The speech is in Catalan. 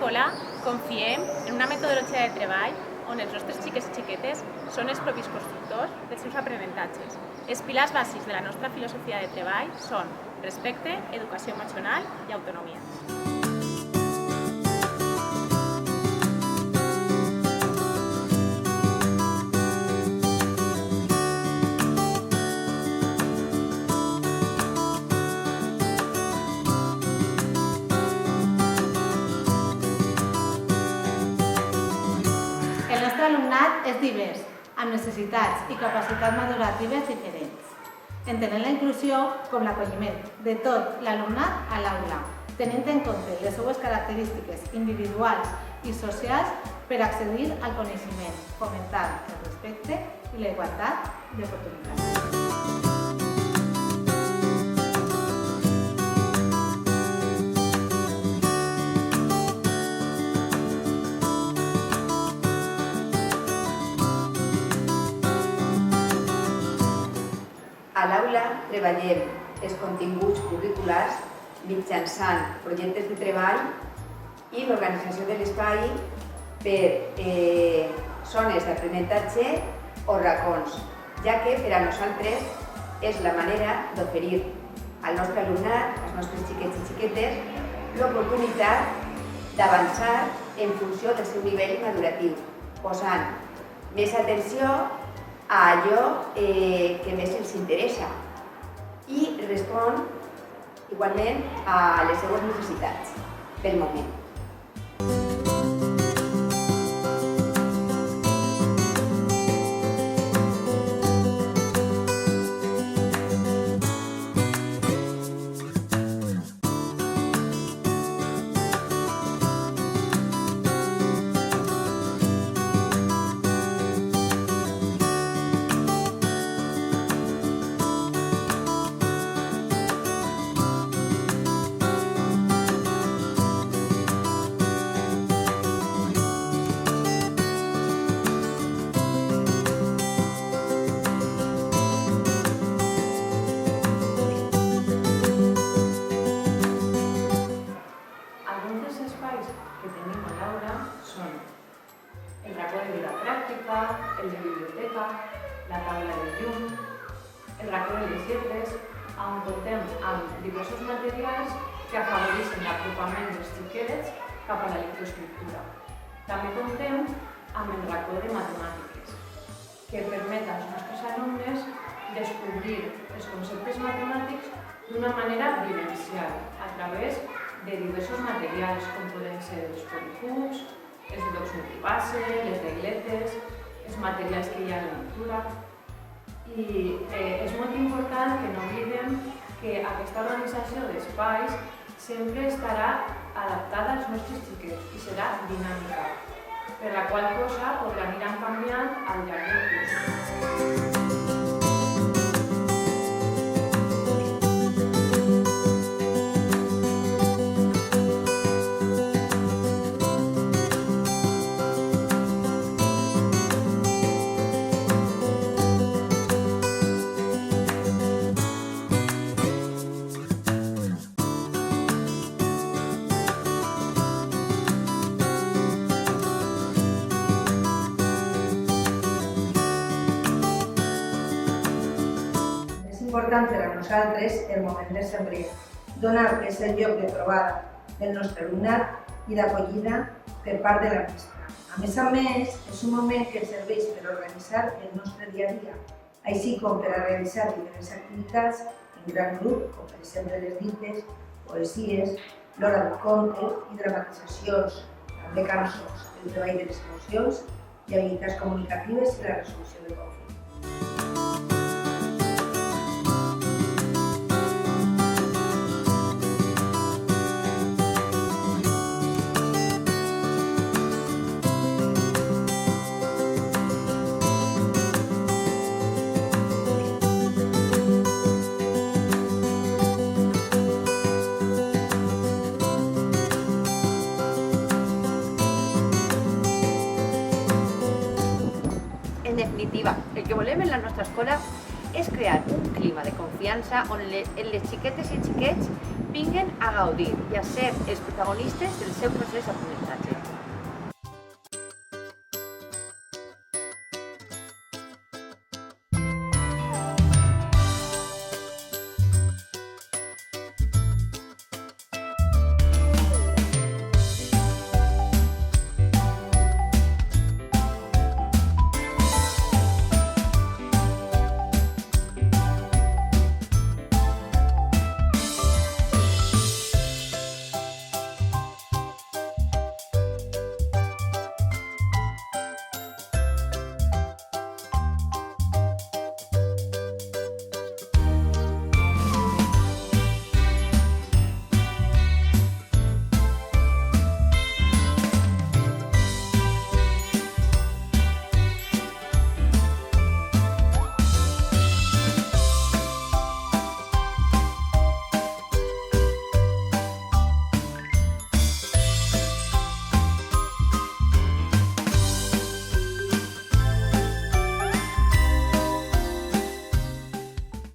escola confiem en una metodologia de treball on els nostres xiques i xiquetes són els propis constructors dels seus aprenentatges. Els pilars bàsics de la nostra filosofia de treball són respecte, educació emocional i autonomia. El nostre alumnat és divers, amb necessitats i capacitats maduratives diferents. Entenem la inclusió com l'acolliment de tot l'alumnat a l'aula, tenint en compte les seues característiques individuals i socials per accedir al coneixement, fomentant el respecte i la igualtat d'oportunitats. A l'aula treballem els continguts curriculars mitjançant projectes de treball i l'organització de l'espai per zones d'aprenentatge o racons, ja que per a nosaltres és la manera d'oferir al nostre alumnat, als nostres xiquets i xiquetes, l'oportunitat d'avançar en funció del seu nivell maduratiu, posant més atenció a allò que més els interessa i respon igualment a les seues necessitats del moment. Que tenim a l'aula són el racó de vida pràctica, el de biblioteca, la taula de llum, el racó de les lletres, on comptem amb diversos materials que afavoreixen l'apropament dels xiquets cap a la lectoescriptura. També comptem amb el racó de matemàtiques, que permet als nostres alumnes descobrir els conceptes matemàtics d'una manera vivencial, a través de diversos materials, com poden ser els polícubs, els blocs multibase, les regletes, els materials que hi ha a la lectura. I és molt important que no oblidem que aquesta organització d'espais sempre estarà adaptada als nostres xiquets i serà dinàmica, per la qual cosa podran ir canviant al llarg del curs. Important per a nosaltres el moment de sembrar, donar que és el lloc de trobada del nostre alumnat i d'acollida per part de la mestra. A més, és un moment que ens serveix per organitzar el nostre dia a dia, així com per a realitzar diferents activitats en gran grup, com per exemple les dites, poesies, l'hora del conte i dramatitzacions, també cançons, el treball de les emocions i habilitats comunicatives i la resolució de conflictes. En definitiva, el que volem en la nostra escola és crear un clima de confiança on les xiquetes i xiquets vinguen a gaudir i a ser els protagonistes del seu procés d'aprenentatge.